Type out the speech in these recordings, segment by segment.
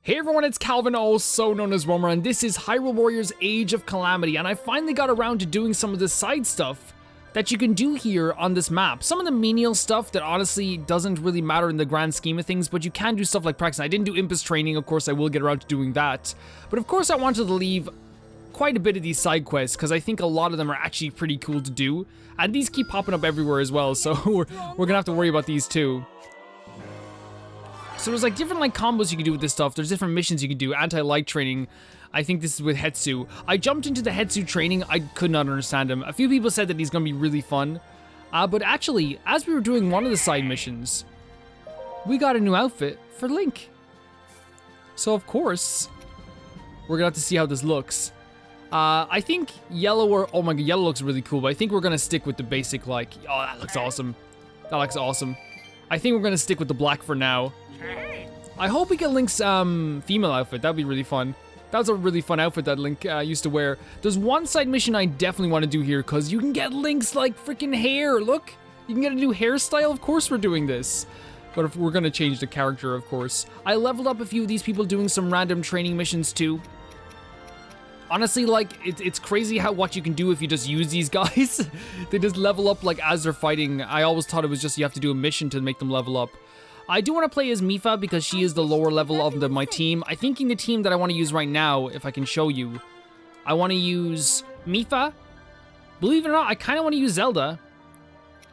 Hey everyone, it's Calvin, also known as Romer, and this is Hyrule Warriors Age of Calamity, and I finally got around to doing some of the side stuff that you can do here on this map. Some of the menial stuff that honestly doesn't really matter in the grand scheme of things, but you can do stuff like practice. I didn't do Impus training, of course I will get around to doing that, but of course I wanted to leave quite a bit of these side quests, because I think a lot of them are actually pretty cool to do, and these keep popping up everywhere as well, so we're gonna have to worry about these too. So there's like different like combos you can do with this stuff. There's different missions you can do. Anti-light training. I think this is with Hetsu. I jumped into the Hetsu training. I could not understand him. A few people said that he's gonna be really fun. But actually, as we were doing one of the side missions, we got a new outfit for Link. So of course, we're gonna have to see how this looks. I think yellow or, oh my god, yellow looks really cool, but I think we're gonna stick with the basic like, oh that looks awesome. That looks awesome. I think we're gonna stick with the black for now. I hope we get Link's female outfit. That'd be really fun. That was a really fun outfit that Link used to wear. There's one side mission I definitely want to do here, because you can get Link's like freaking hair. Look, you can get a new hairstyle. Of course we're doing this. But if we're gonna change the character, of course. I leveled up a few of these people doing some random training missions too. Honestly, like, it's crazy how what you can do if you just use these guys. They just level up like as they're fighting. I always thought it was just you have to do a mission to make them level up. I do want to play as Mipha because she is the lower level of my team. I think in the team that I want to use right now, if I can show you, I want to use Mipha. Believe it or not, I kind of want to use Zelda.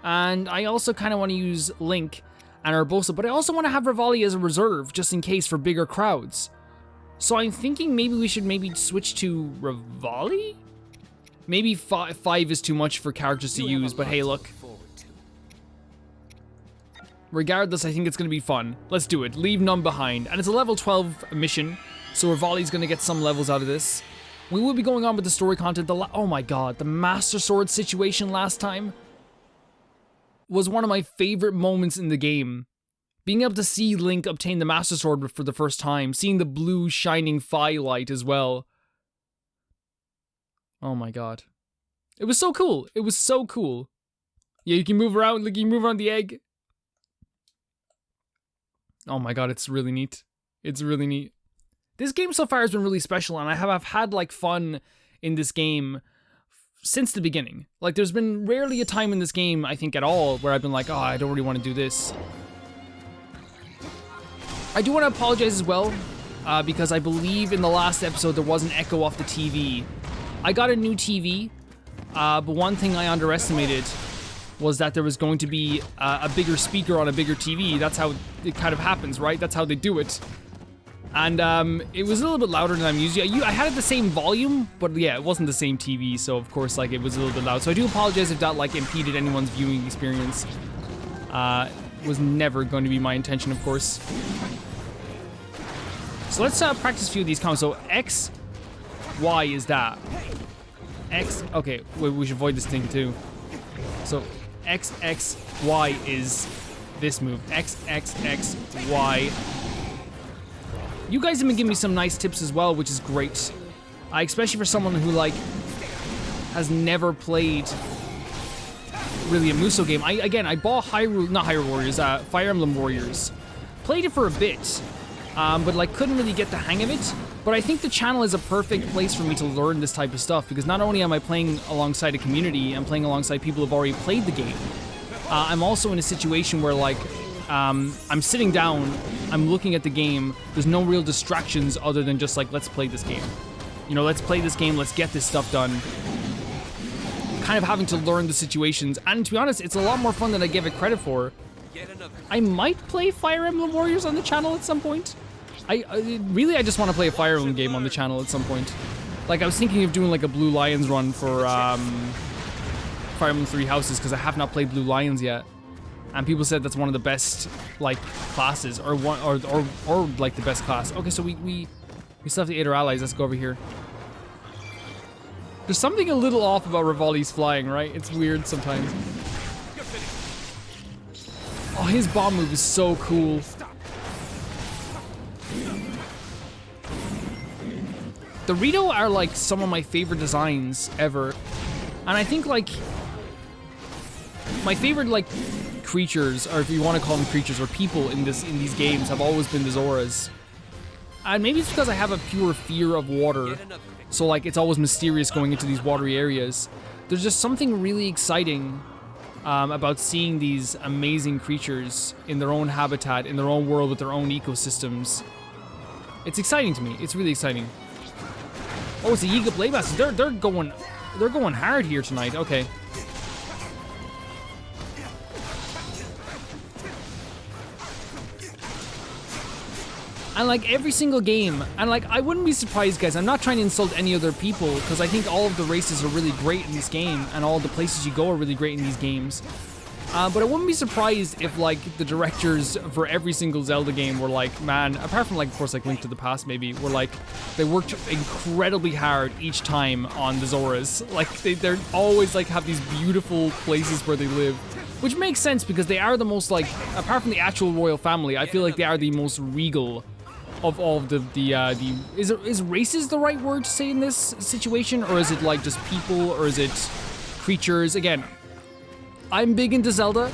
And I also kind of want to use Link and Urbosa, but I also want to have Rivali as a reserve, just in case for bigger crowds. So I'm thinking maybe we should switch to Rivali? Maybe five is too much for characters to use, but hey, look. Regardless, I think it's gonna be fun. Let's do it. Leave none behind. And it's a level 12 mission, so Rivali's gonna get some levels out of this. We will be going on with the story content. Oh my god, the Master Sword situation last time was one of my favorite moments in the game. Being able to see Link obtain the Master Sword for the first time, seeing the blue shining firelight as well. Oh my god. It was so cool. It was so cool. Yeah, you can move around, like you can move around the egg. Oh my god, it's really neat. It's really neat. This game so far has been really special, and I've had like fun in this game since the beginning. Like there's been rarely a time in this game, I think at all, where I've been like, oh, I don't really want to do this. I do want to apologize as well, because I believe in the last episode there was an echo off the TV. I got a new TV, but one thing I underestimated was that there was going to be a bigger speaker on a bigger TV. That's how it kind of happens, right? That's how they do it. And it was a little bit louder than I'm used to. I had it the same volume, but yeah, it wasn't the same TV, so of course like it was a little bit loud. So I do apologize if that like impeded anyone's viewing experience. Was never going to be my intention, of course. So let's practice a few of these combos. So X, Y is that. X, okay, we should avoid this thing too. So X, X, Y is this move. X, X, X, Y. You guys have been giving me some nice tips as well, which is great. Especially for someone who like has never played really a Musou game. I bought not Hyrule Warriors, Fire Emblem Warriors. Played it for a bit, but like couldn't really get the hang of it. But I think the channel is a perfect place for me to learn this type of stuff, because not only am I playing alongside a community, I'm playing alongside people who've already played the game. I'm also in a situation where like, I'm sitting down, I'm looking at the game, there's no real distractions other than just like, let's play this game. You know, let's play this game, let's get this stuff done. Kind of having to learn the situations, and to be honest, it's a lot more fun than I give it credit for. I might play Fire Emblem Warriors on the channel at some point. I just want to play a Fire Emblem game on the channel at some point. Like I was thinking of doing like a Blue Lions run for Fire Emblem Three Houses, because I have not played Blue Lions yet, and people said that's one of the best like classes, or like the best class. Okay, so we still have to aid our allies. Let's go over here. There's something a little off about Rivali's flying, right? It's weird sometimes. Oh, his bomb move is so cool. The Rito are like some of my favorite designs ever. And I think like my favorite like creatures, or if you want to call them creatures, or people in these games have always been the Zoras. And maybe it's because I have a pure fear of water. So like it's always mysterious going into these watery areas. There's just something really exciting about seeing these amazing creatures in their own habitat, in their own world with their own ecosystems. It's exciting to me. It's really exciting. Oh, it's the Yiga Blade Masters. They're going hard here tonight. Okay. And like every single game, and like I wouldn't be surprised, guys, I'm not trying to insult any other people, because I think all of the races are really great in this game, and all the places you go are really great in these games. But I wouldn't be surprised if like the directors for every single Zelda game were like, man, apart from like of course like Link to the Past maybe, were like, they worked incredibly hard each time on the Zoras. Like they're always like have these beautiful places where they live. Which makes sense because they are the most like, apart from the actual royal family, I feel like they are the most regal of all of is races the right word to say in this situation, or is it like just people, or is it creatures? Again, I'm big into Zelda,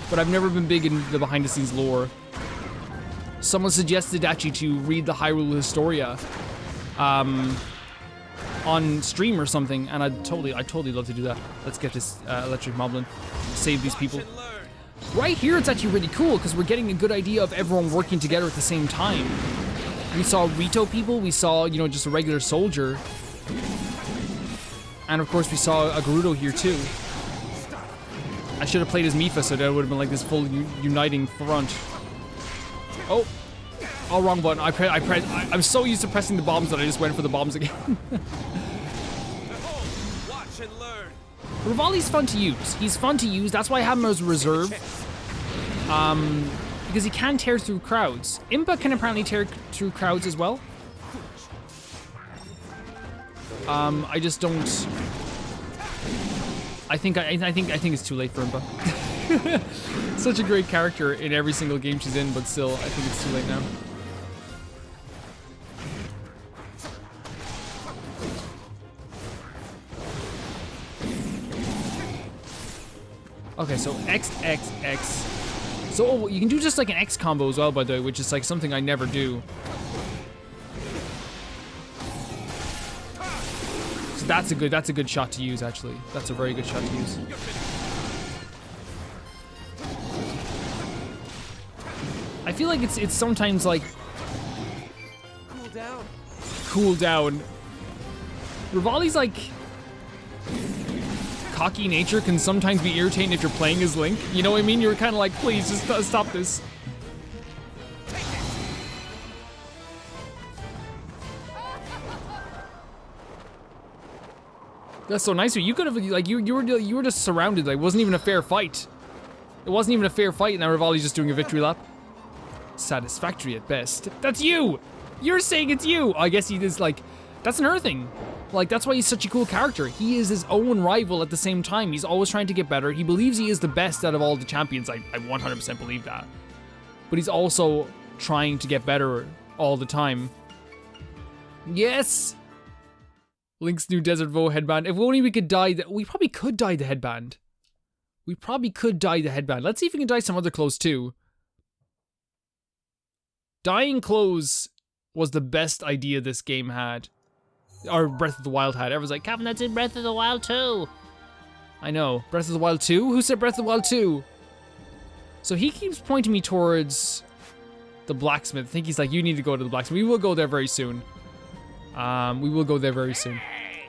but I've never been big in the behind the scenes lore. Someone suggested actually to read the Hyrule Historia on stream or something, and I'd totally love to do that. Let's get this electric moblin, save these people. Right here, it's actually really cool because we're getting a good idea of everyone working together at the same time. We saw Rito people, we saw, you know, just a regular soldier. And of course we saw a Gerudo here too. I should have played as Mipha so that it would have been like this full uniting front. Oh, wrong button. I'm so used to pressing the bombs that I just went for the bombs again. Rivali's fun to use. He's fun to use. That's why I have him as a reserve. Because he can tear through crowds. Impa can apparently tear through crowds as well. I just don't. I think it's too late for Impa. Such a great character in every single game she's in, but still, I think it's too late now. Okay, so X, X, X. So you can do just like an X combo as well, by the way, which is like something I never do. So that's a good shot to use, actually. That's a very good shot to use. I feel like it's sometimes like cool down. Rivali's like cocky nature can sometimes be irritating if you're playing as Link. You know what I mean? You're kind of like, please, just stop this. That's so nice of you. You could have, like, you were just surrounded. Like, it wasn't even a fair fight. It wasn't even a fair fight, and now Rivali's just doing a victory lap. Satisfactory at best. That's you! You're saying it's you! I guess he is, like, that's another thing. Like, that's why he's such a cool character. He is his own rival at the same time. He's always trying to get better. He believes he is the best out of all the champions. I 100% believe that. But he's also trying to get better all the time. Yes! Link's new Desert Voe headband. If only we could dye the... We probably could dye the headband. Let's see if we can dye some other clothes too. Dyeing clothes was the best idea this game had. Or Breath of the Wild had. Everyone's like, Calvin, that's in Breath of the Wild 2. I know. Breath of the Wild 2? Who said Breath of the Wild 2? So he keeps pointing me towards the blacksmith. I think he's like, you need to go to the blacksmith. We will go there very soon.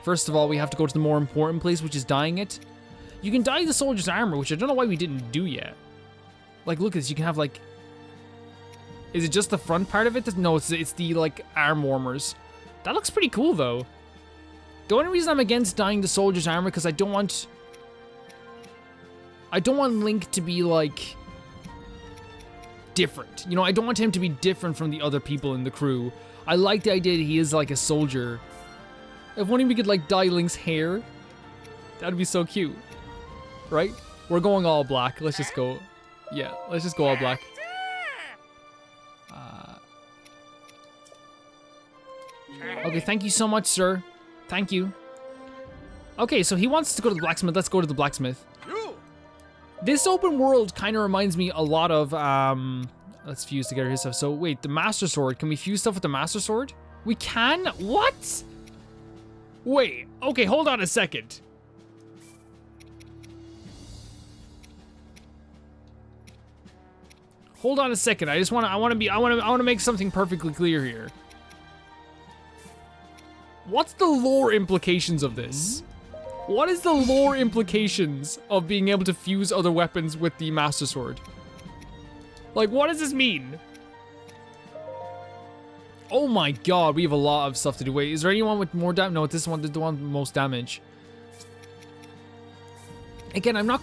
First of all, we have to go to the more important place, which is dyeing it. You can dye the soldier's armor, which I don't know why we didn't do yet. Like, look at this. You can have, like... Is it just the front part of it? No, it's the, like, arm warmers. That looks pretty cool, though. The only reason I'm against dyeing the soldier's armor, because I don't want Link to be, like, different. You know, I don't want him to be different from the other people in the crew. I like the idea that he is, like, a soldier. If only we could, like, dye Link's hair. That'd be so cute. Right? We're going all black. Let's just go... Yeah, let's just go all black. Okay, thank you so much, sir. Thank you. Okay, so he wants to go to the blacksmith. Let's go to the blacksmith. This open world kind of reminds me a lot of, let's fuse together his stuff. So wait, the Master Sword. Can we fuse stuff with the Master Sword? We can? What? Wait, okay, hold on a second. Hold on a second. I want to make something perfectly clear here. What's the lore implications of this? What is the lore implications of being able to fuse other weapons with the Master Sword? Like, what does this mean? Oh my god, we have a lot of stuff to do. Wait, is there anyone with more damage? No, this one did the one with most damage. Again, I'm not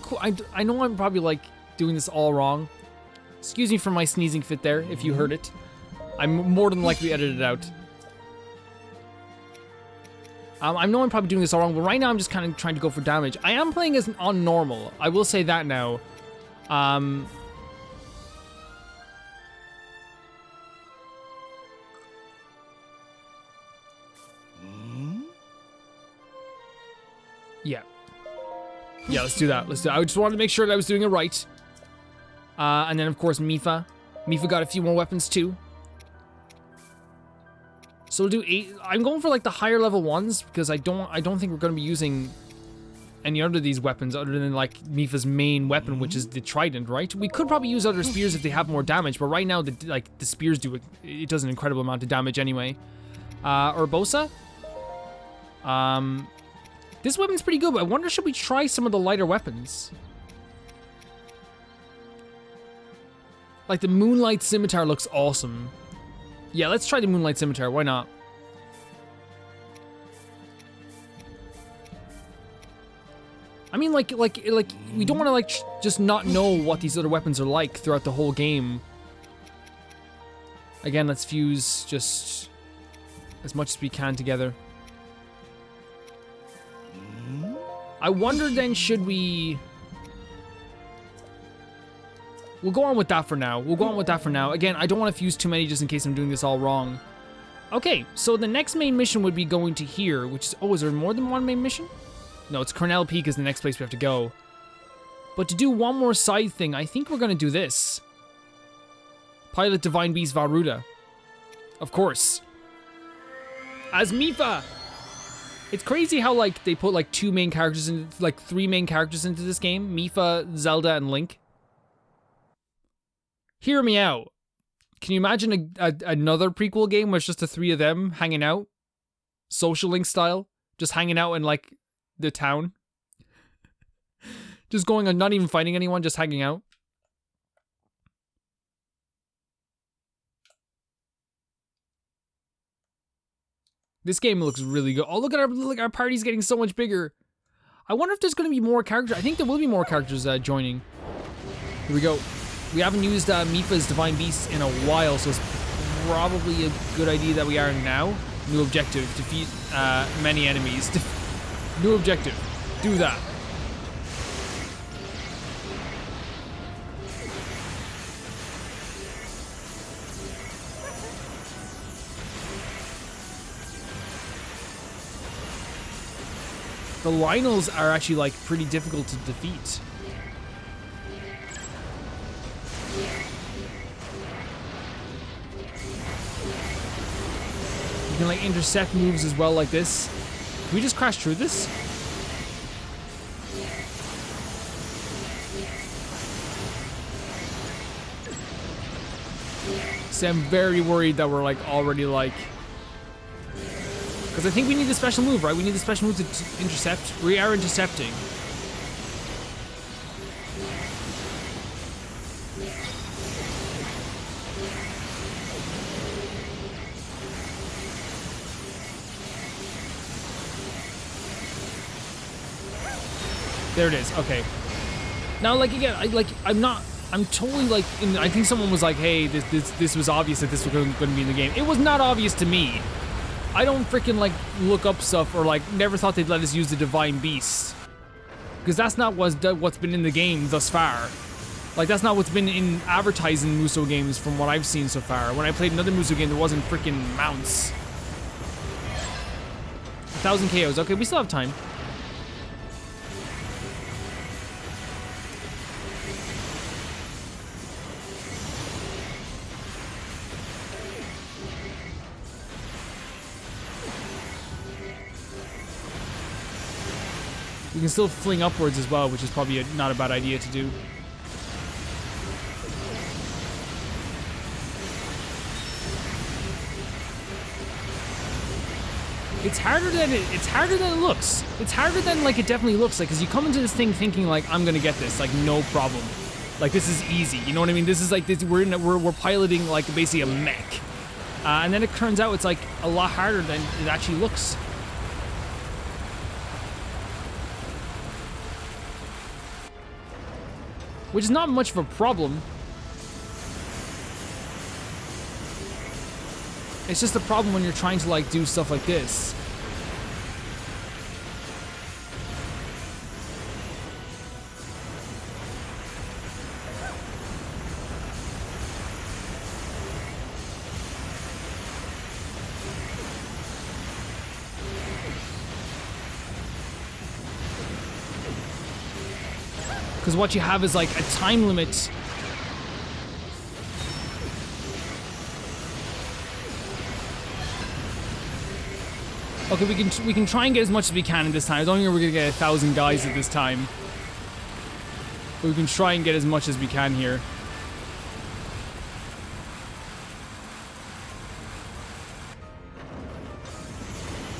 I know I'm probably like doing this all wrong. Excuse me for my sneezing fit there, if you heard it. I'm more than likely edited it out. I know I'm probably doing this all wrong, but right now I'm just kind of trying to go for damage. I am playing as on normal. I will say that now. Yeah. Yeah, let's do that. Let's do that. I just wanted to make sure that I was doing it right. And then of course Mipha. Mipha got a few more weapons too. So we'll do 8. I'm going for like the higher level ones because I don't think we're going to be using any other of these weapons other than like Mipha's main weapon, which is the trident, right? We could probably use other spears if they have more damage, but right now the spears do it does an incredible amount of damage anyway. Urbosa. This weapon's pretty good, but I wonder should we try some of the lighter weapons? Like the Moonlight Scimitar looks awesome. Yeah, let's try the Moonlight Scimitar, why not? I mean, like we don't want to like just not know what these other weapons are like throughout the whole game. Again, let's fuse just as much as we can together. I wonder then, should we... We'll go on with that for now. We'll go on with that for now. Again, I don't want to fuse too many just in case I'm doing this all wrong. Okay, so the next main mission would be going to here, which is... Oh, is there more than one main mission? No, it's Cornell Peak is the next place we have to go. But to do one more side thing, I think we're going to do this. Pilot Divine Beast Varuda. Of course. As Mipha! It's crazy how, like, they put, like, 2 main characters in... Like, 3 main characters into this game. Mipha, Zelda, and Link. Hear me out. Can you imagine another prequel game where it's just the 3 of them hanging out? Social Link style? Just hanging out in, like, the town? Just going on, not even fighting anyone, just hanging out? This game looks really good. Oh, look at our party's getting so much bigger. I wonder if there's going to be more characters. I think there will be more characters joining. Here we go. We haven't used Mipha's Divine Beast in a while, so it's probably a good idea that we are now. New objective, defeat many enemies. New objective, do that. The Lionels are actually like pretty difficult to defeat. You can like intercept moves as well like this. Can we just crash through this? See, I'm very worried that we're like already like... Because I think we need the special move, right? We need the special move to intercept. We are intercepting. There it is. Okay. Now, like again, I'm totally like. I think someone was like, "Hey, this was obvious that this was going to be in the game." It was not obvious to me. I don't freaking like look up stuff or like never thought they'd let us use the Divine Beast, because that's not what's been in the game thus far. Like that's not what's been in advertising Musou games from what I've seen so far. When I played another Musou game, there wasn't freaking mounts. 1,000 KOs. Okay, we still have time. We can still fling upwards as well, which is probably not a bad idea to do. It's harder than it looks. It's harder than like it definitely looks like, because you come into this thing thinking like, I'm gonna get this, like no problem. Like this is easy, you know what I mean? This is like this, we're piloting like basically a mech. And then it turns out it's like a lot harder than it actually looks. Which is not much of a problem. It's just a problem when you're trying to like do stuff like this. Because what you have is like a time limit. Okay, we can try and get as much as we can in this time. I don't think we're gonna get 1,000 guys at this time. But we can try and get as much as we can here.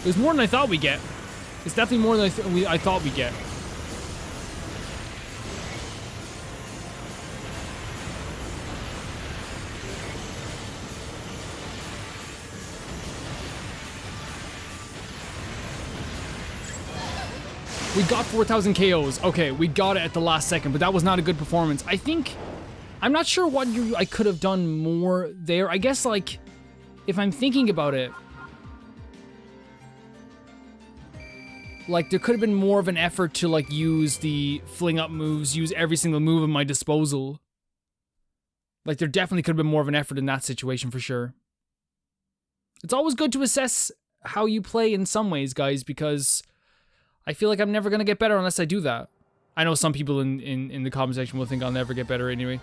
There's more than I thought we'd get. It's definitely more than I thought we'd get. We got 4,000 KOs. Okay, we got it at the last second, but that was not a good performance. I think... I'm not sure what I could have done more there. I guess, like, if I'm thinking about it... Like, there could have been more of an effort to, like, use the fling up moves, use every single move at my disposal. Like, there definitely could have been more of an effort in that situation, for sure. It's always good to assess how you play in some ways, guys, because... I feel like I'm never gonna get better unless I do that. I know some people in the comment section will think I'll never get better anyway.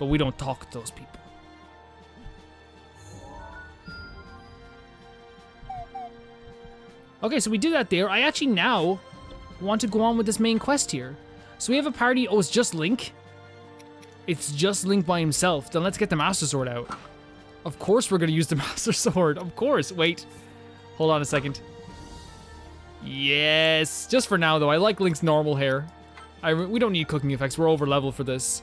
But we don't talk to those people. Okay, so we did that there. I actually now want to go on with this main quest here. So we have a party. Oh, it's just Link? It's just Link by himself. Then let's get the Master Sword out. Of course we're gonna use the Master Sword. Of course. Wait. Hold on a second. Yes! Just for now, though. I like Link's normal hair. We don't need cooking effects. We're over level for this.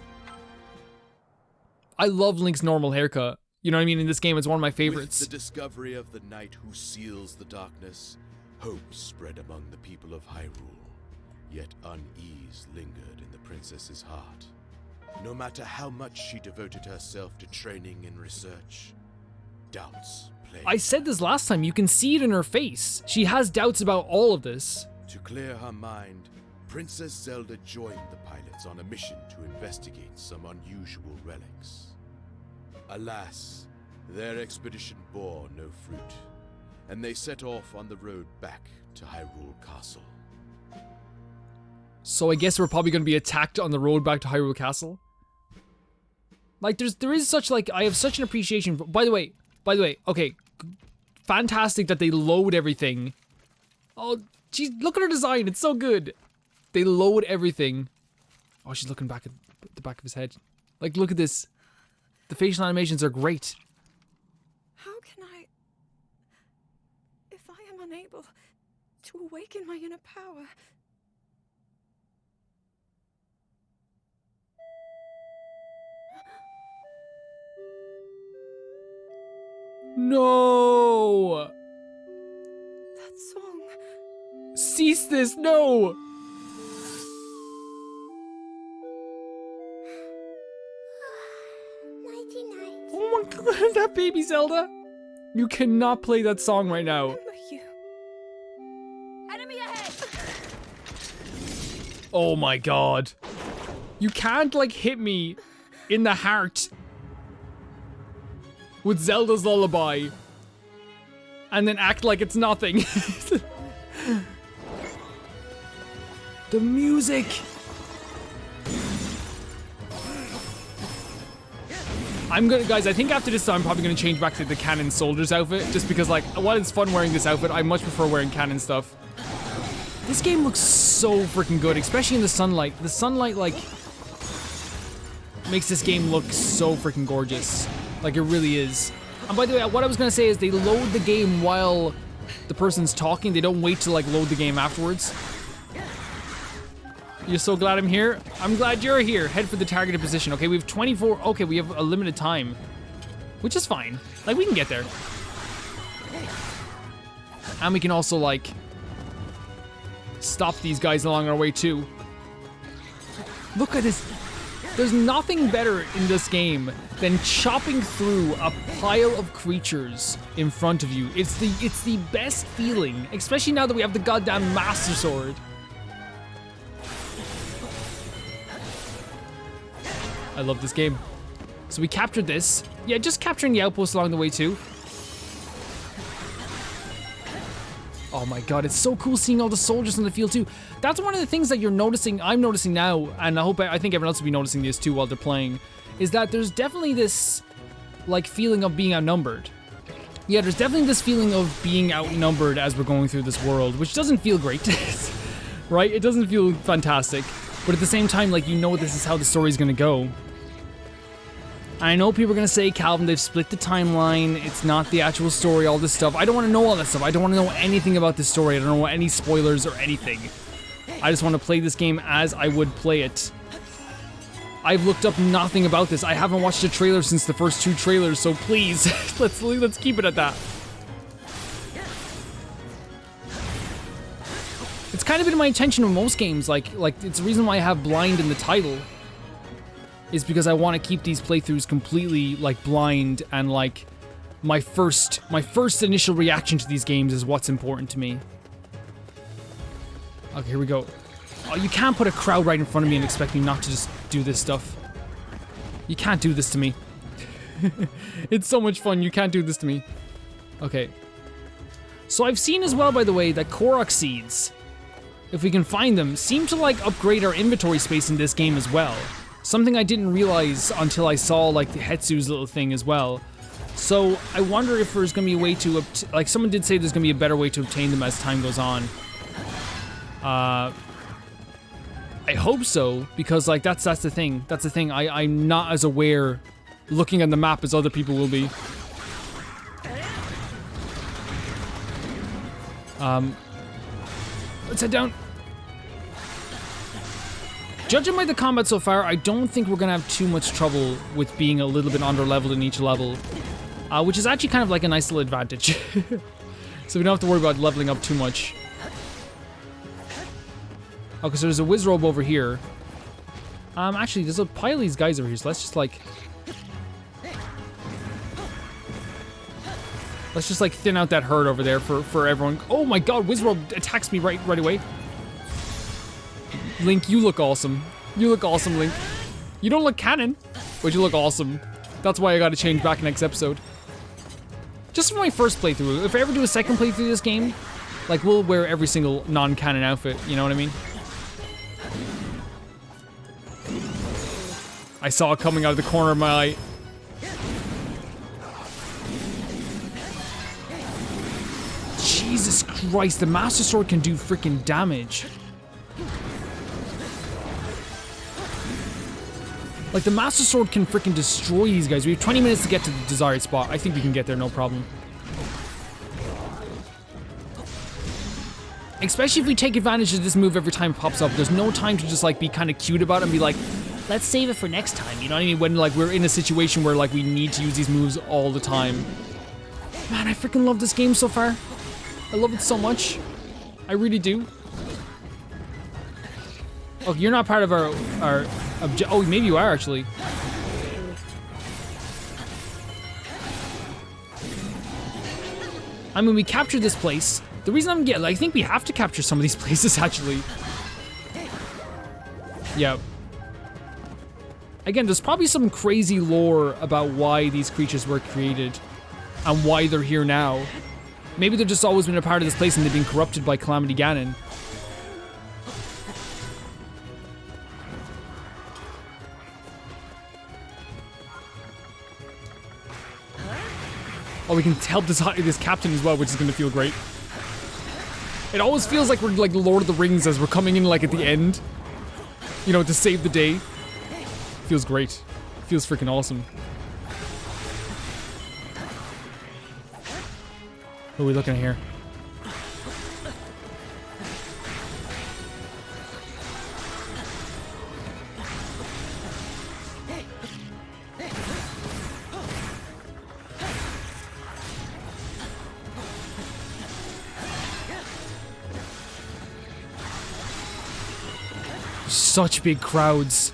I love Link's normal haircut. You know what I mean? In this game, it's one of my favorites. With the discovery of the knight who seals the darkness, hope spread among the people of Hyrule. Yet unease lingered in the princess's heart. No matter how much she devoted herself to training and research, doubts plagued. I said this last time, you can see it in her face. She has doubts about all of this. To clear her mind, Princess Zelda joined the pilots on a mission to investigate some unusual relics. Alas, their expedition bore no fruit, and they set off on the road back to Hyrule Castle. So I guess we're probably going to be attacked on the road back to Hyrule Castle. Like, there is such, like, I have such an appreciation for, by the way, okay, fantastic that they load everything. Oh, geez, look at her design, it's so good. They load everything. Oh, she's looking back at the back of his head. Like, look at this. The facial animations are great. How can I... If I am unable to awaken my inner power... No! That song... Cease this, no! Oh my god, that baby Zelda! You cannot play that song right now. Remember you. Enemy ahead! Oh my god. You can't, like, hit me in the heart with Zelda's Lullaby and then act like it's nothing. The music! Guys, I think after this I'm probably gonna change back to the Canon Soldier's outfit, just because, like, while it's fun wearing this outfit, I much prefer wearing Canon stuff. This game looks so freaking good, especially in the sunlight. The sunlight, like, makes this game look so freaking gorgeous. Like, it really is. And by the way, what I was gonna say is they load the game while the person's talking. They don't wait to, like, load the game afterwards. You're so glad I'm here? I'm glad you're here. Head for the targeted position. Okay, we have 24. Okay, we have a limited time, which is fine. Like, we can get there. And we can also, like, stop these guys along our way, too. Look at this. There's nothing better in this game than chopping through a pile of creatures in front of you. It's the best feeling, especially now that we have the goddamn Master Sword. I love this game. So we captured this. Yeah, just capturing the outposts along the way too. Oh my god, it's so cool seeing all the soldiers in the field too. That's one of the things that you're noticing, I'm noticing now, and I think everyone else will be noticing this too while they're playing, is that there's definitely this, like, feeling of being outnumbered. Yeah, there's definitely this feeling of being outnumbered as we're going through this world, which doesn't feel great, right? It doesn't feel fantastic, but at the same time, like, you know this is how the story's gonna go. I know people are gonna say, Calvin, they've split the timeline, it's not the actual story, all this stuff. I don't want to know all that stuff. I don't want to know anything about this story. I don't know any spoilers or anything. I just want to play this game as I would play it. I've looked up nothing about this. I haven't watched a trailer since the first 2 trailers, so please, let's keep it at that. It's kind of been my intention with most games, like it's the reason why I have blind in the title. Is because I want to keep these playthroughs completely, like, blind, and, like, my first initial reaction to these games is what's important to me. Okay, here we go. Oh, you can't put a crowd right in front of me and expect me not to just do this stuff. You can't do this to me. It's so much fun, you can't do this to me. Okay. So I've seen as well, by the way, that Korok seeds, if we can find them, seem to, like, upgrade our inventory space in this game as well. Something I didn't realize until I saw, like, the Hetsu's little thing as well. So I wonder if there's gonna be a way to, like, someone did say there's gonna be a better way to obtain them as time goes on. I hope so, because, like, that's the thing. That's the thing. I'm not as aware looking at the map as other people will be. Let's head down. Judging by the combat so far, I don't think we're gonna have too much trouble with being a little bit under-leveled in each level. Which is actually kind of like a nice little advantage. So we don't have to worry about leveling up too much. Okay, so there's a Wizrobe over here. Actually, there's a pile of these guys over here, so let's just, like... Let's just, like, thin out that herd over there for everyone. Oh my god, Wizrobe attacks me right away. Link, you look awesome. You look awesome, Link. You don't look canon, but you look awesome. That's why I gotta change back next episode. Just for my first playthrough. If I ever do a second playthrough of this game, like, we'll wear every single non-canon outfit, you know what I mean? I saw it coming out of the corner of my eye. Jesus Christ, the Master Sword can do freaking damage. Like, the Master Sword can freaking destroy these guys. We have 20 minutes to get to the desired spot. I think we can get there, no problem. Especially if we take advantage of this move every time it pops up. There's no time to just, like, be kind of cute about it and be like, let's save it for next time. You know what I mean? When, like, we're in a situation where, like, we need to use these moves all the time. Man, I freaking love this game so far. I love it so much. I really do. Oh, you're not part of our oh, maybe you are, actually. I mean, we captured this place. The reason I'm getting, I think we have to capture some of these places, actually. Yeah. Again, there's probably some crazy lore about why these creatures were created and why they're here now. Maybe they've just always been a part of this place and they've been corrupted by Calamity Ganon. Oh, we can help this captain as well, which is going to feel great. It always feels like we're like Lord of the Rings as we're coming in like at the end. You know, to save the day. Feels great. Feels freaking awesome. What are we looking at here? Such big crowds.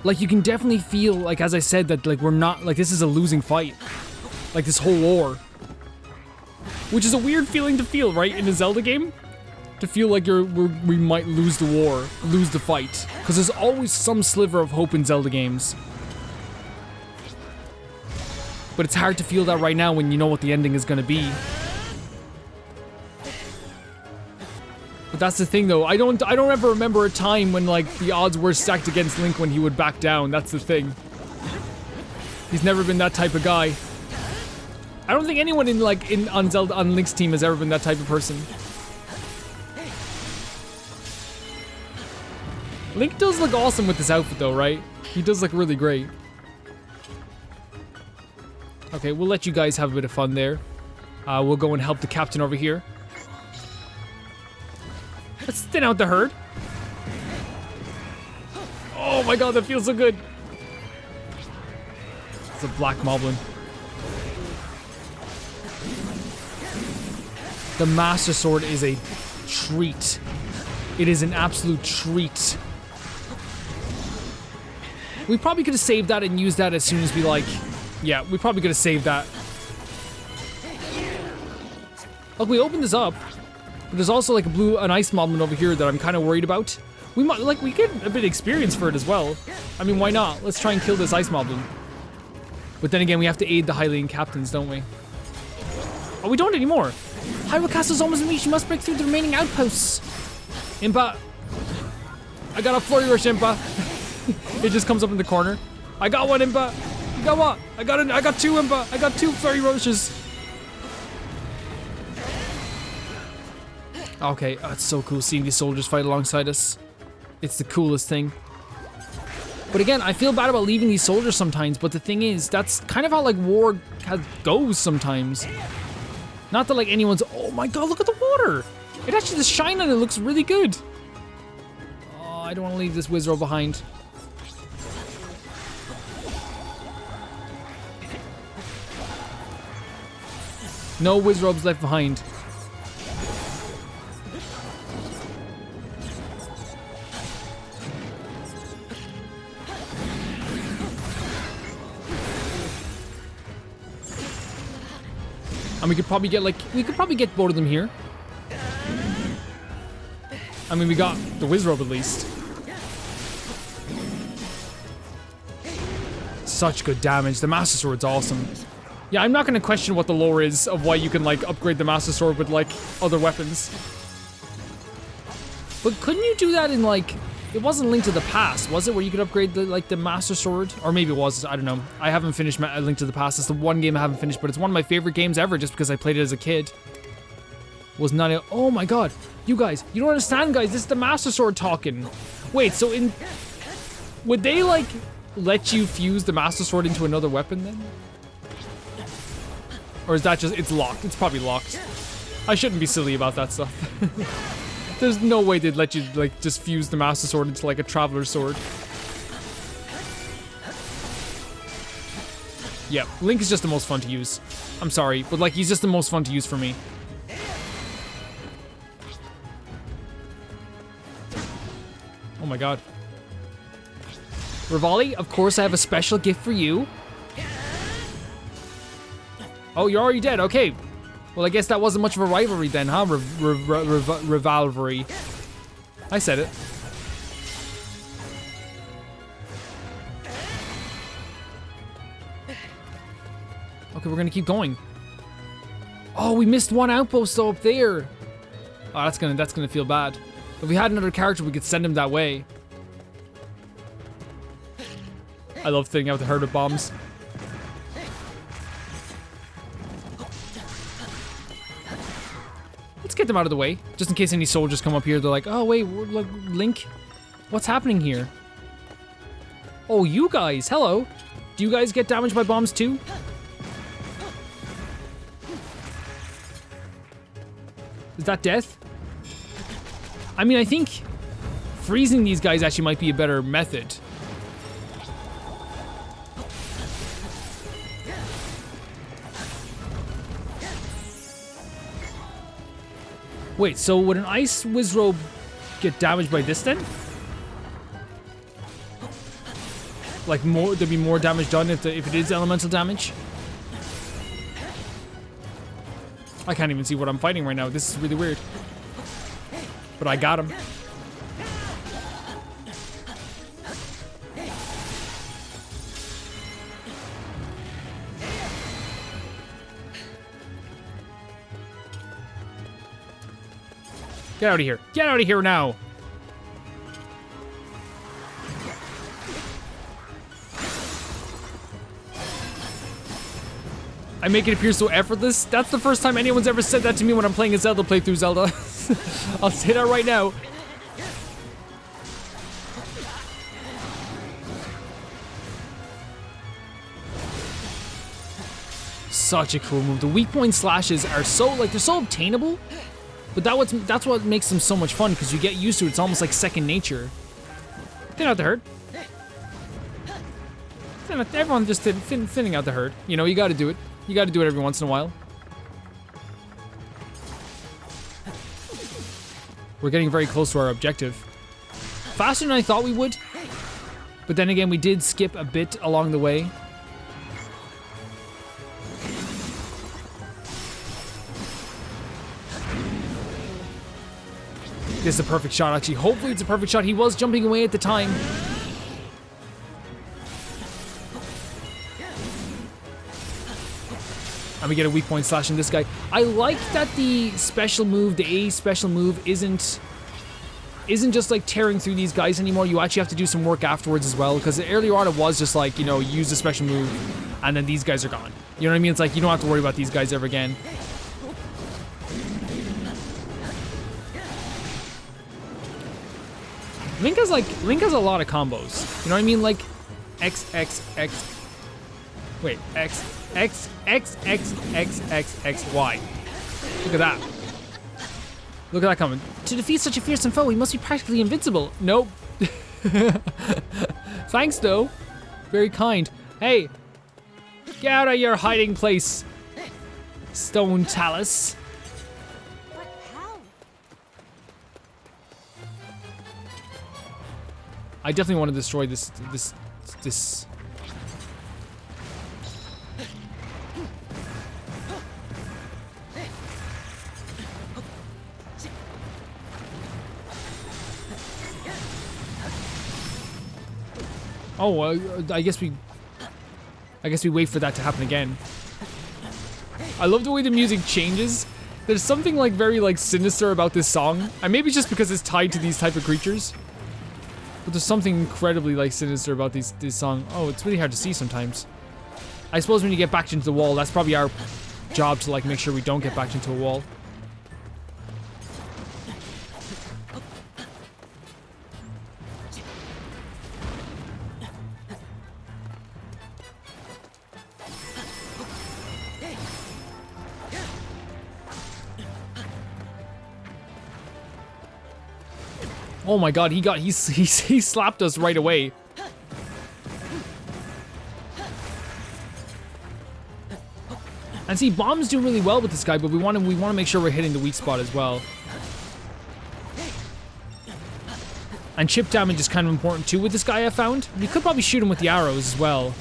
Like, you can definitely feel, like, as I said, that, like, we're not, like, this is a losing fight. Like, this whole war. Which is a weird feeling to feel, right, in a Zelda game? To feel like we might lose the war, lose the fight. Because there's always some sliver of hope in Zelda games. But it's hard to feel that right now when you know what the ending is going to be. But that's the thing, though. I don't ever remember a time when, like, the odds were stacked against Link when he would back down. That's the thing. He's never been that type of guy. I don't think anyone on Link's team has ever been that type of person. Link does look awesome with this outfit, though, right? He does look really great. Okay, we'll let you guys have a bit of fun there. We'll go and help the captain over here. Let's thin out the herd. Oh my god, that feels so good. It's a black moblin. The Master Sword is a treat. It is an absolute treat. We probably could have saved that and used that as soon as we like... Yeah, we probably could have saved that. Look, we opened this up. But there's also like an ice moblin over here that I'm kind of worried about. We might, like, we get a bit of experience for it as well. I mean, why not? Let's try and kill this ice moblin. But then again, we have to aid the Hylian captains, don't we? Oh, we don't anymore. Hyrule Castle's almost in reach. You must break through the remaining outposts. Impa. I got a flurry rush, Impa. It just comes up in the corner. I got one, Impa. You got what? I got two, Impa. I got two flurry rushes. Okay, oh, it's so cool seeing these soldiers fight alongside us. It's the coolest thing. But again, I feel bad about leaving these soldiers sometimes, but the thing is, that's kind of how like war goes sometimes. Not that like anyone's, oh my god, look at the water! It actually, the shine on it looks really good. Oh, I don't want to leave this Wizrobe behind. No Wizrobes left behind. And we could probably get both of them here. I mean, we got the Wizrobe at least. Such good damage. The Master Sword's awesome. Yeah, I'm not gonna question what the lore is of why you can like upgrade the Master Sword with like other weapons. But couldn't you do that in like, it wasn't Link to the Past, was it? Where you could upgrade the Master Sword? Or maybe it was, I don't know. I haven't finished Link to the Past. It's the one game I haven't finished, but it's one of my favorite games ever just because I played it as a kid. Was not a, oh my god. You guys, you don't understand, guys. This is the Master Sword talking. Wait, so would they like let you fuse the Master Sword into another weapon then? Or is that just, it's locked? It's probably locked. I shouldn't be silly about that stuff. There's no way they'd let you, like, just fuse the Master Sword into, like, a Traveler's Sword. Yeah, Link is just the most fun to use. I'm sorry, but, like, he's just the most fun to use for me. Oh my god. Rivali, of course I have a special gift for you. Oh, you're already dead, okay. Well, I guess that wasn't much of a rivalry then, huh? Rivalry. I said it. Okay, we're gonna keep going. Oh, we missed one outpost though up there. Oh, that's gonna feel bad. If we had another character, we could send him that way. I love thinking out the herd of bombs. get them out of the way, just in case any soldiers come up here. They're like, oh wait, look, Link, what's happening here? Oh, you guys, hello. Do you guys get damaged by bombs too? Is that death? I mean, I think freezing these guys actually might be a better method. Wait, so would an ice Wizrobe get damaged by this then? Like more, there'd be more damage done if it is elemental damage? I can't even see what I'm fighting right now. This is really weird. But I got him. Get out of here. Get out of here now. I make it appear so effortless. That's the first time anyone's ever said that to me when I'm playing a Zelda playthrough, Zelda. I'll say that right now. Such a cool move. The weak point slashes are so, like, they're so obtainable. But that's what makes them so much fun, because you get used to it. It's almost like second nature. Thin out the herd. Everyone just thinning out the herd. You know, you gotta do it. You gotta do it every once in a while. We're getting very close to our objective. Faster than I thought we would. But then again, we did skip a bit along the way. This is a perfect shot, actually. Hopefully it's a perfect shot. He was jumping away at the time. And we get a weak point slash in this guy. I like that the special move, the A special move, isn't just like tearing through these guys anymore. You actually have to do some work afterwards as well, because earlier on it was just like, you know, use the special move and then these guys are gone. You know what I mean? It's like you don't have to worry about these guys ever again. Link has a lot of combos. You know what I mean? Like X X X. Wait, X X X X X X X Y. Look at that. Look at that coming. To defeat such a fearsome foe, he must be practically invincible. Nope. Thanks though. Very kind. Hey, get out of your hiding place, Stone Talus. I definitely want to destroy this. Oh, I guess we wait for that to happen again. I love the way the music changes. There's something like very like sinister about this song, and maybe just because it's tied to these type of creatures. But there's something incredibly like sinister about this song. Oh, it's really hard to see sometimes. I suppose when you get backed into the wall, that's probably our job to like make sure we don't get backed into a wall. Oh my god, he slapped us right away. And see, bombs do really well with this guy, but we want to make sure we're hitting the weak spot as well. And chip damage is kind of important too with this guy, I found. We could probably shoot him with the arrows as well.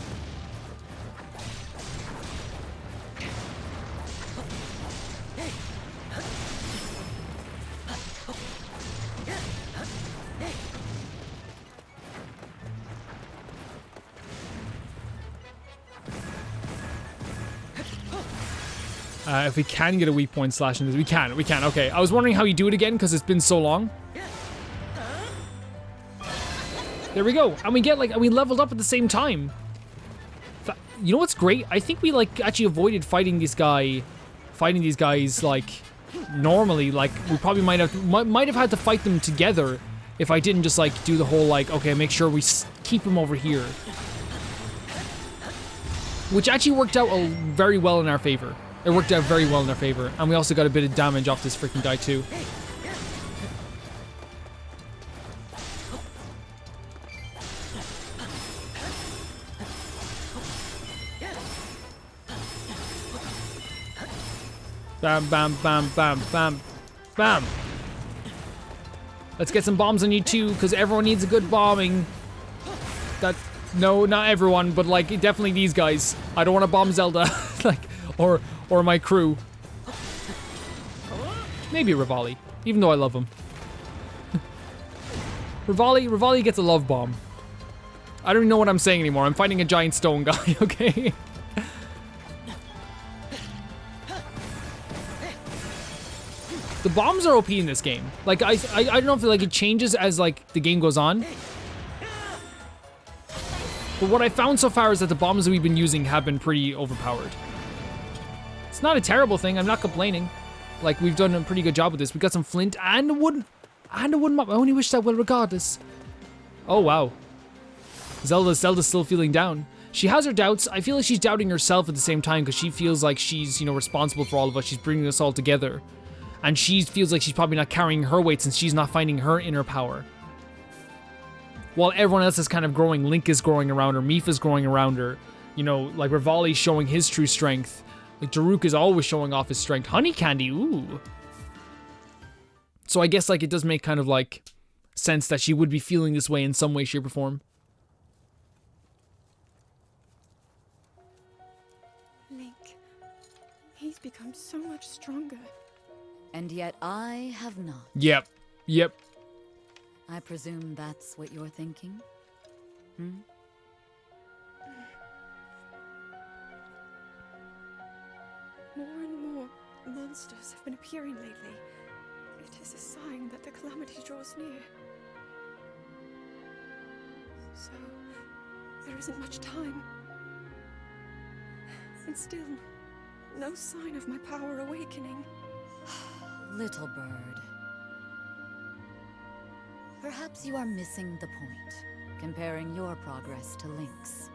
If we can get a weak point slash in this, we can, okay. I was wondering how you do it again, because it's been so long. There we go, and we leveled up at the same time. You know what's great? I think we like actually avoided fighting these guys like normally, like, we probably might have had to fight them together if I didn't just, like, do the whole, like, okay, make sure we keep him over here. Which actually worked out very well in our favor. It worked out very well in our favor. And we also got a bit of damage off this freaking guy, too. Bam, bam, bam, bam, bam, bam. Let's get some bombs on you too, because everyone needs a good bombing. No, not everyone, but like definitely these guys. I don't want to bomb Zelda, like, or my crew. Maybe Rivali, even though I love him. Rivali gets a love bomb. I don't even know what I'm saying anymore. I'm fighting a giant stone guy, okay? The bombs are OP in this game. Like, I don't know if like it changes as like the game goes on. But what I found so far is that the bombs that we've been using have been pretty overpowered. It's not a terrible thing, I'm not complaining. Like, we've done a pretty good job with this. We got some flint and a wooden mop. I only wish that well regardless. Oh wow. Zelda's still feeling down. She has her doubts. I feel like she's doubting herself at the same time because she feels like she's, you know, responsible for all of us. She's bringing us all together. And she feels like she's probably not carrying her weight since she's not finding her inner power. While everyone else is kind of growing, Link is growing around her, Mifa's growing around her. You know, like Rivali's showing his true strength. Like Daruk is always showing off his strength. Honey Candy, ooh. So I guess like it does make kind of like sense that she would be feeling this way in some way, shape, or form. Link, he's become so much stronger. And yet I have not. Yep. I presume that's what you're thinking? Hmm? More and more monsters have been appearing lately. It is a sign that the Calamity draws near. So, there isn't much time. And still, no sign of my power awakening. Little bird. Perhaps you are missing the point, comparing your progress to Link's.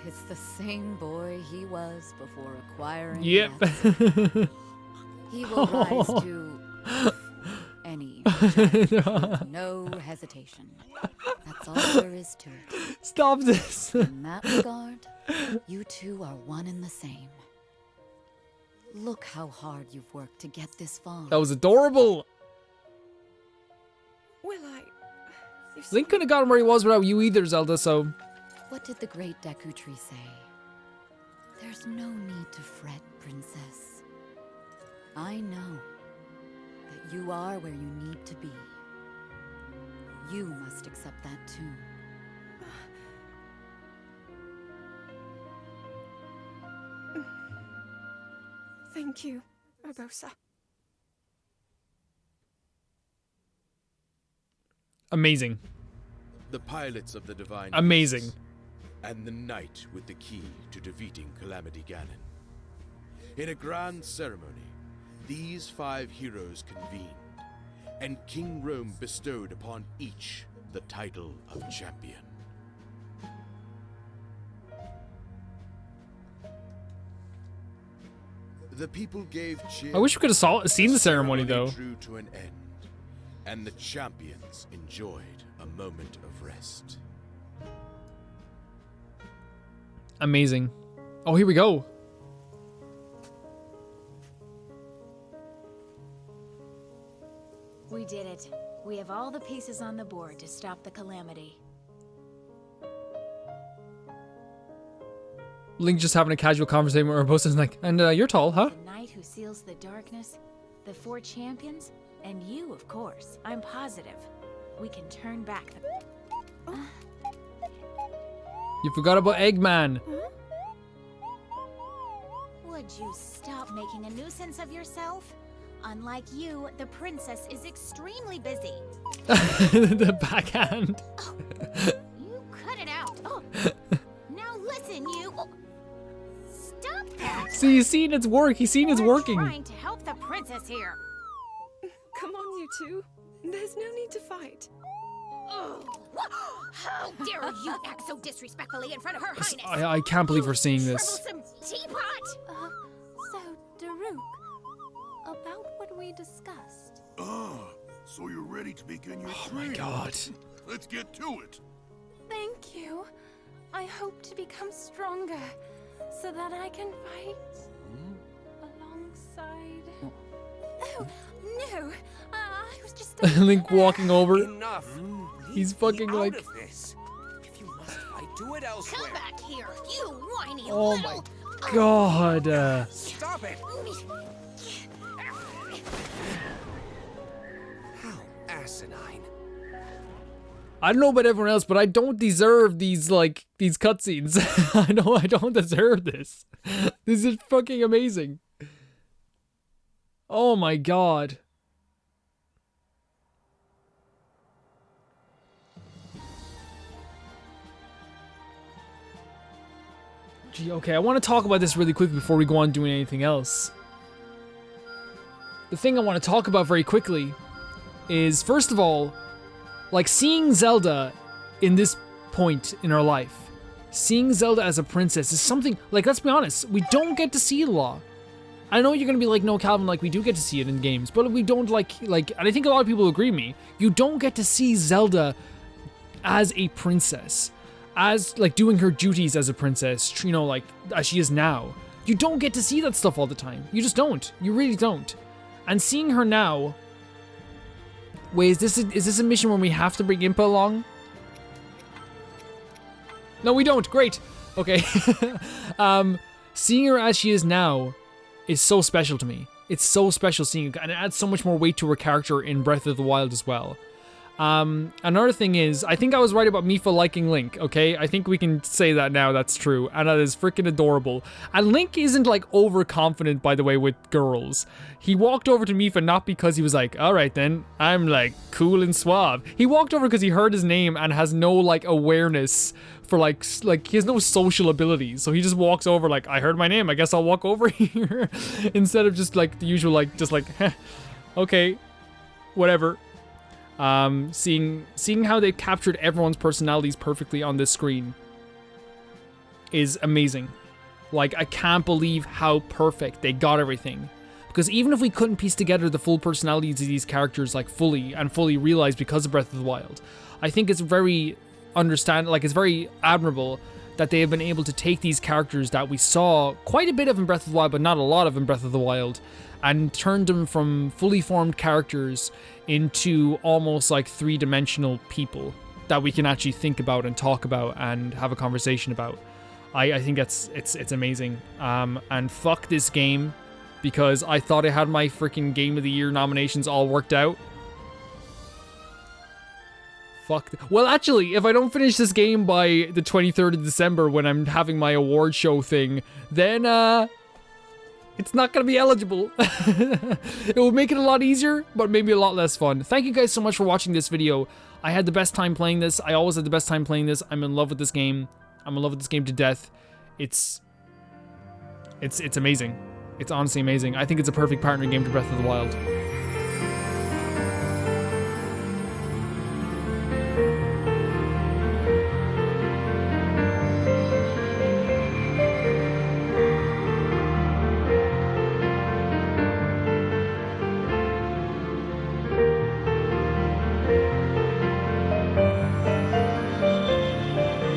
It's the same boy he was before acquiring. Yep. He will rise to any with no hesitation. That's all there is to it. Stop this. In that regard, you two are one and the same. Look how hard you've worked to get this far. That was adorable. Will I... Link couldn't have gotten where he was without you either, Zelda, so... What did the great Deku Tree say? There's no need to fret, princess. I know that you are where you need to be. You must accept that too. Thank you, Urbosa. Amazing. The pilots of the Divine Amazing. Beasts, and the knight with the key to defeating Calamity Ganon. In a grand ceremony, these 5 heroes convened, and King Rome bestowed upon each the title of champion. The people gave cheers. I wish we could have seen the ceremony though. Drew to an end, and the champions enjoyed a moment of rest. Amazing. Oh, here we go. We did it. We have all the pieces on the board to stop the Calamity. Link just having a casual conversation with Urbosa and like, and you're tall, huh? The knight who seals the darkness, the 4 champions, and you, of course. I'm positive. We can turn back the... You forgot about Eggman. Would you stop making a nuisance of yourself? Unlike you, the princess is extremely busy. The backhand. Oh, you cut it out. Oh. Now listen, you... Oh. Stop that! See, he's seen its work. He's seen it's We're working. trying to help the princess here. Come on, you two. There's no need to fight. Oh, how dare you act so disrespectfully in front of her highness? I can't believe we're seeing this. Troublesome teapot! So, Daruk, about what we discussed. So you're ready to begin your Oh my training. god. Let's get to it. Thank you. I hope to become stronger so that I can fight alongside. Oh, no. I was just. Link walking over. Enough. He's fucking Out like. of this. If you must fight, do it elsewhere. Come back here, you whiny Oh little... my god. Stop it. How asinine. I don't know about everyone else, but I don't deserve these cutscenes. I know I don't deserve this. This is fucking amazing. Oh my god. Gee, okay, I want to talk about this really quick before we go on doing anything else. The thing I want to talk about very quickly is, first of all, like, seeing Zelda in this point in our life, seeing Zelda as a princess is something, like, let's be honest, we don't get to see it a lot. I know you're gonna be like, no, Calvin, like, we do get to see it in games, but we don't, like, and I think a lot of people agree with me, you don't get to see Zelda as a princess, as, like, doing her duties as a princess, you know, like, as she is now. You don't get to see that stuff all the time. You just don't. You really don't. And seeing her now... Wait, is this a mission where we have to bring Impa along? No, we don't. Great. Okay. Seeing her as she is now is so special to me. It's so special seeing her, and it adds so much more weight to her character in Breath of the Wild as well. Another thing is, I think I was right about Mipha liking Link, okay? I think we can say that now, that's true, and that is freaking adorable. And Link isn't, like, overconfident, by the way, with girls. He walked over to Mipha not because he was like, alright then, I'm, like, cool and suave. He walked over because he heard his name and has no, like, awareness for, like, he has no social abilities. So he just walks over like, I heard my name, I guess I'll walk over here. Instead of just, like, the usual, like, just like, heh, okay, whatever. Seeing how they captured everyone's personalities perfectly on this screen is amazing. Like, I can't believe how perfect they got everything. Because even if we couldn't piece together the full personalities of these characters, like, fully realized because of Breath of the Wild, I think it's very it's very admirable that they have been able to take these characters that we saw quite a bit of in Breath of the Wild, but not a lot of in Breath of the Wild, and turned them from fully formed characters into almost like three-dimensional people that we can actually think about and talk about and have a conversation about. I think it's amazing. And fuck this game, because I thought I had my freaking Game of the Year nominations all worked out. Well, actually, if I don't finish this game by the 23rd of December when I'm having my award show thing, then, it's not gonna be eligible. It will make it a lot easier, but maybe a lot less fun. Thank you guys so much for watching this video. I had the best time playing this. I always had the best time playing this. I'm in love with this game. I'm in love with this game to death. It's amazing. It's honestly amazing. I think it's a perfect partner game to Breath of the Wild.